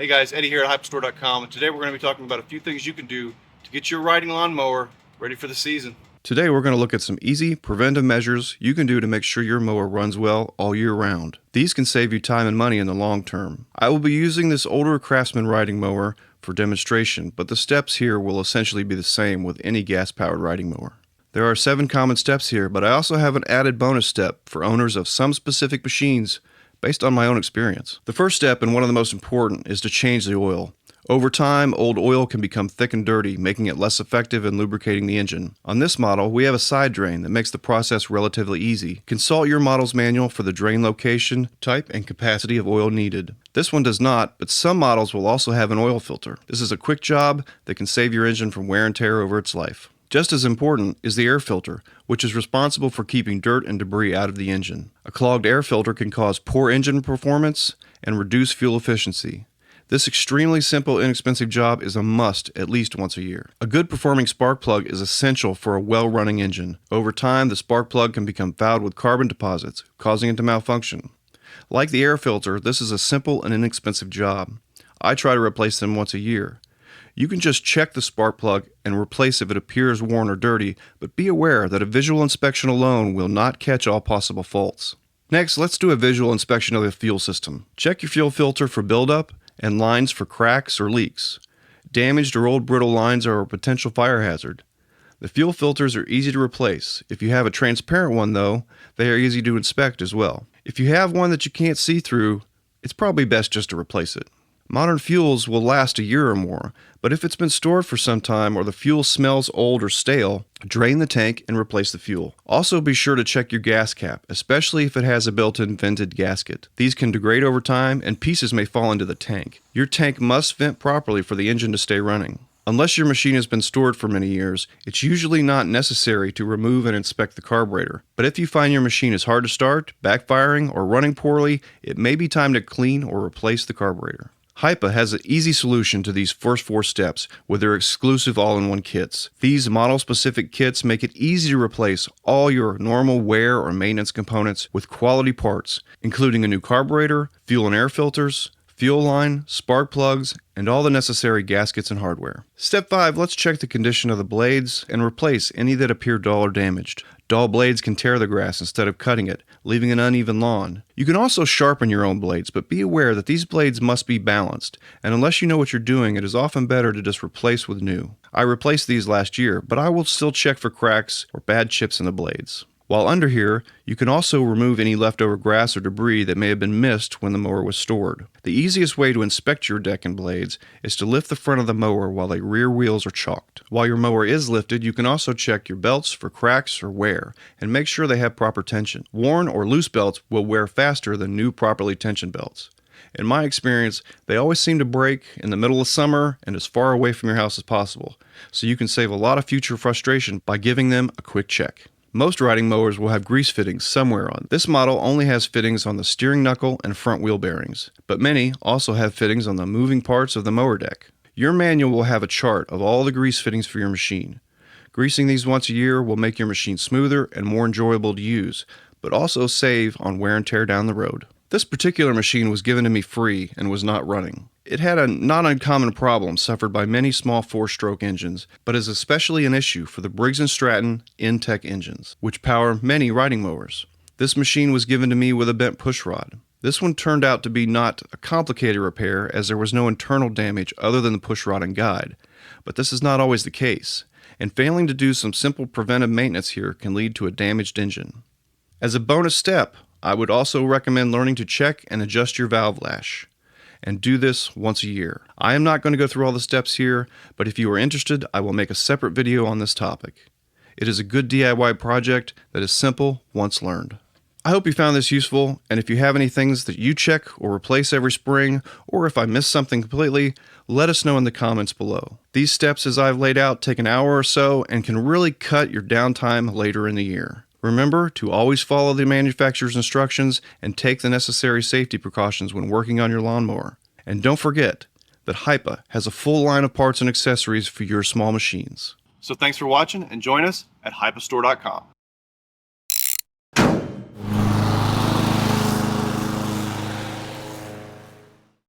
Hey guys, Eddie here at HipaStore.com, and today we're going to be talking about a few things you can do to get your riding lawnmower ready for the season. Today we're going to look at some easy preventive measures you can do to make sure your mower runs well all year round. These can save you time and money in the long term. I will be using this older Craftsman riding mower for demonstration, but the steps here will essentially be the same with any gas-powered riding mower. There are 7 common steps here, but I also have an added bonus step for owners of some specific machines based on my own experience. The first step, and one of the most important, is to change the oil. Over time, old oil can become thick and dirty, making it less effective in lubricating the engine. On this model, we have a side drain that makes the process relatively easy. Consult your model's manual for the drain location, type, and capacity of oil needed. This one does not, but some models will also have an oil filter. This is a quick job that can save your engine from wear and tear over its life. Just as important is the air filter, which is responsible for keeping dirt and debris out of the engine. A clogged air filter can cause poor engine performance and reduce fuel efficiency. This extremely simple, inexpensive job is a must at least once a year. A good performing spark plug is essential for a well-running engine. Over time, the spark plug can become fouled with carbon deposits, causing it to malfunction. Like the air filter, this is a simple and inexpensive job. I try to replace them once a year. You can just check the spark plug and replace if it appears worn or dirty, but be aware that a visual inspection alone will not catch all possible faults. Next, let's do a visual inspection of the fuel system. Check your fuel filter for buildup and lines for cracks or leaks. Damaged or old brittle lines are a potential fire hazard. The fuel filters are easy to replace. If you have a transparent one though, they are easy to inspect as well. If you have one that you can't see through, it's probably best just to replace it. Modern fuels will last a year or more, but if it's been stored for some time or the fuel smells old or stale, drain the tank and replace the fuel. Also be sure to check your gas cap, especially if it has a built-in vented gasket. These can degrade over time and pieces may fall into the tank. Your tank must vent properly for the engine to stay running. Unless your machine has been stored for many years, it's usually not necessary to remove and inspect the carburetor. But if you find your machine is hard to start, backfiring, or running poorly, it may be time to clean or replace the carburetor. Hipa has an easy solution to these first 4 steps with their exclusive all-in-one kits. These model-specific kits make it easy to replace all your normal wear or maintenance components with quality parts, including a new carburetor, fuel and air filters, fuel line, spark plugs, and all the necessary gaskets and hardware. Step 5, let's check the condition of the blades and replace any that appear dull or damaged. Dull blades can tear the grass instead of cutting it, leaving an uneven lawn. You can also sharpen your own blades, but be aware that these blades must be balanced, and unless you know what you're doing, it is often better to just replace with new. I replaced these last year, but I will still check for cracks or bad chips in the blades. While under here, you can also remove any leftover grass or debris that may have been missed when the mower was stored. The easiest way to inspect your deck and blades is to lift the front of the mower while the rear wheels are chalked. While your mower is lifted, you can also check your belts for cracks or wear and make sure they have proper tension. Worn or loose belts will wear faster than new properly tensioned belts. In my experience, they always seem to break in the middle of summer and as far away from your house as possible, so you can save a lot of future frustration by giving them a quick check. Most riding mowers will have grease fittings somewhere on. This model only has fittings on the steering knuckle and front wheel bearings, but many also have fittings on the moving parts of the mower deck. Your manual will have a chart of all the grease fittings for your machine. Greasing these once a year will make your machine smoother and more enjoyable to use, but also save on wear and tear down the road. This particular machine was given to me free and was not running. It had a not uncommon problem suffered by many small 4-stroke engines, but is especially an issue for the Briggs Stratton Intek engines, which power many riding mowers. This machine was given to me with a bent push rod. This one turned out to be not a complicated repair as there was no internal damage other than the push rod and guide, but this is not always the case, and failing to do some simple preventive maintenance here can lead to a damaged engine. As a bonus step, I would also recommend learning to check and adjust your valve lash, and do this once a year. I am not going to go through all the steps here, but if you are interested, I will make a separate video on this topic. It is a good DIY project that is simple once learned. I hope you found this useful, and if you have any things that you check or replace every spring, or if I missed something completely, let us know in the comments below. These steps as I've laid out take an hour or so and can really cut your downtime later in the year. Remember to always follow the manufacturer's instructions and take the necessary safety precautions when working on your lawnmower. And don't forget that Hipa has a full line of parts and accessories for your small machines. So thanks for watching and join us at HipaStore.com.